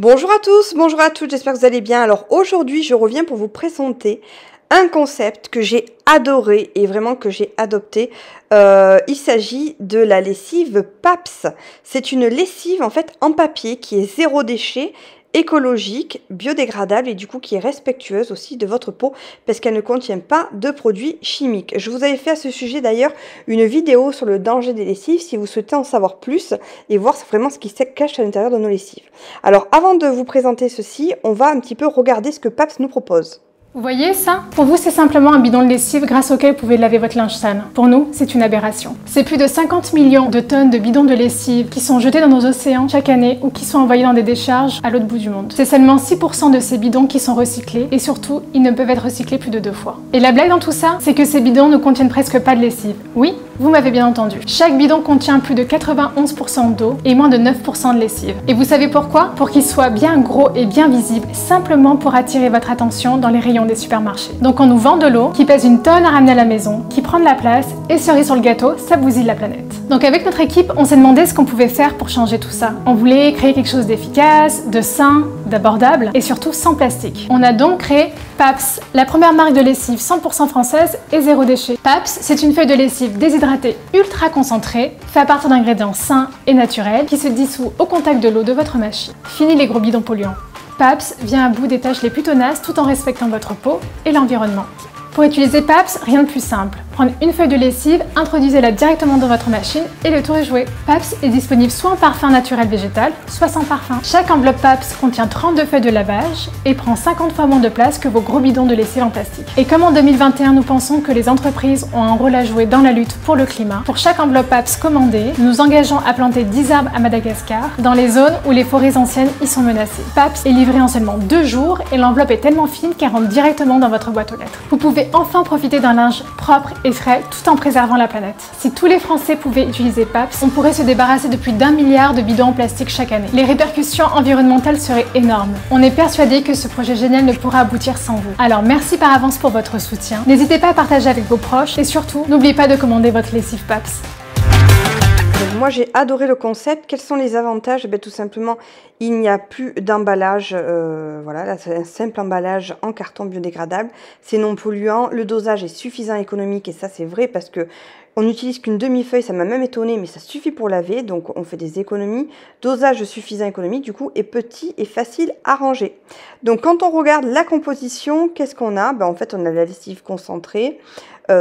Bonjour à tous, bonjour à toutes, j'espère que vous allez bien. Alors aujourd'hui, je reviens pour vous présenter un concept que j'ai adoré et vraiment que j'ai adopté. Il s'agit de la lessive PAPS. C'est une lessive en fait en papier qui est zéro déchet, écologique, biodégradable et du coup qui est respectueuse aussi de votre peau parce qu'elle ne contient pas de produits chimiques. Je vous avais fait à ce sujet d'ailleurs une vidéo sur le danger des lessives si vous souhaitez en savoir plus et voir vraiment ce qui se cache à l'intérieur de nos lessives. Alors avant de vous présenter ceci, on va un petit peu regarder ce que PAPS nous propose. Vous voyez ça? Pour vous, c'est simplement un bidon de lessive grâce auquel vous pouvez laver votre linge sale. Pour nous, c'est une aberration. C'est plus de 50 millions de tonnes de bidons de lessive qui sont jetés dans nos océans chaque année ou qui sont envoyés dans des décharges à l'autre bout du monde. C'est seulement 6% de ces bidons qui sont recyclés et surtout, ils ne peuvent être recyclés plus de 2 fois. Et la blague dans tout ça, c'est que ces bidons ne contiennent presque pas de lessive. Oui, vous m'avez bien entendu. Chaque bidon contient plus de 91% d'eau et moins de 9% de lessive. Et vous savez pourquoi? Pour qu'il soit bien gros et bien visible, simplement pour attirer votre attention dans les rayons des supermarchés. Donc on nous vend de l'eau qui pèse une tonne à ramener à la maison, qui prend de la place et cerise sur le gâteau, ça bousille la planète. Donc avec notre équipe, on s'est demandé ce qu'on pouvait faire pour changer tout ça. On voulait créer quelque chose d'efficace, de sain, d'abordable et surtout sans plastique. On a donc créé PAPS, la première marque de lessive 100% française et zéro déchet. PAPS, c'est une feuille de lessive déshydratée ultra concentrée, faite à partir d'ingrédients sains et naturels qui se dissout au contact de l'eau de votre machine. Fini les gros bidons polluants. PAPS vient à bout des tâches les plus tenaces tout en respectant votre peau et l'environnement. Pour utiliser PAPS, rien de plus simple. Prendre une feuille de lessive, introduisez-la directement dans votre machine et le tour est joué. PAPS est disponible soit en parfum naturel végétal, soit sans parfum. Chaque enveloppe PAPS contient 32 feuilles de lavage et prend 50 fois moins de place que vos gros bidons de lessive en plastique. Et comme en 2021, nous pensons que les entreprises ont un rôle à jouer dans la lutte pour le climat, pour chaque enveloppe PAPS commandée, nous nous engageons à planter 10 arbres à Madagascar, dans les zones où les forêts anciennes y sont menacées. PAPS est livré en seulement 2 jours et l'enveloppe est tellement fine qu'elle rentre directement dans votre boîte aux lettres. Vous pouvez enfin profiter d'un linge propre et frais tout en préservant la planète. Si tous les Français pouvaient utiliser PAPS, on pourrait se débarrasser de plus d'1 milliard de bidons en plastique chaque année. Les répercussions environnementales seraient énormes. On est persuadé que ce projet génial ne pourra aboutir sans vous. Alors merci par avance pour votre soutien. N'hésitez pas à partager avec vos proches et surtout, n'oubliez pas de commander votre lessive PAPS. Donc moi j'ai adoré le concept. Quels sont les avantages? Tout simplement, il n'y a plus d'emballage. Voilà, là c'est un simple emballage en carton biodégradable. C'est non polluant. Le dosage est suffisant économique et ça c'est vrai parce que on n'utilise qu'une demi-feuille. Ça m'a même étonné, mais ça suffit pour laver. Donc on fait des économies. Dosage suffisant économique du coup est petit et facile à ranger. Donc quand on regarde la composition, qu'est-ce qu'on a? En fait on a la lessive concentrée.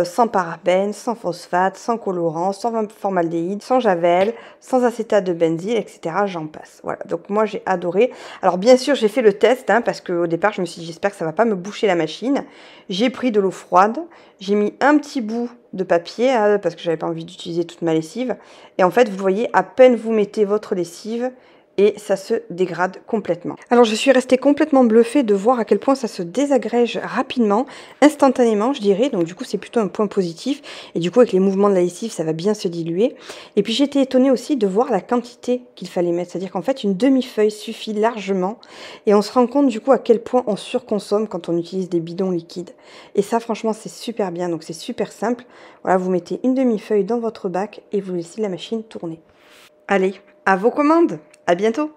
Sans parabènes, sans phosphate, sans colorant, sans formaldéhyde, sans javel, sans acétate de benzyle, etc. J'en passe. Voilà, donc moi j'ai adoré. Alors bien sûr j'ai fait le test parce qu'au départ je me suis dit j'espère que ça va pas me boucher la machine. J'ai pris de l'eau froide, j'ai mis un petit bout de papier parce que j'avais pas envie d'utiliser toute ma lessive. Et en fait vous voyez à peine vous mettez votre lessive et ça se dégrade complètement. Alors je suis restée complètement bluffée de voir à quel point ça se désagrège rapidement, instantanément je dirais, donc du coup c'est plutôt un point positif, et du coup avec les mouvements de la lessive ça va bien se diluer. Et puis j'étais étonnée aussi de voir la quantité qu'il fallait mettre, c'est-à-dire qu'en fait une demi-feuille suffit largement, et on se rend compte du coup à quel point on surconsomme quand on utilise des bidons liquides. Et ça franchement c'est super bien, donc c'est super simple. Voilà, vous mettez une demi-feuille dans votre bac et vous laissez la machine tourner. Allez, à vos commandes! À bientôt!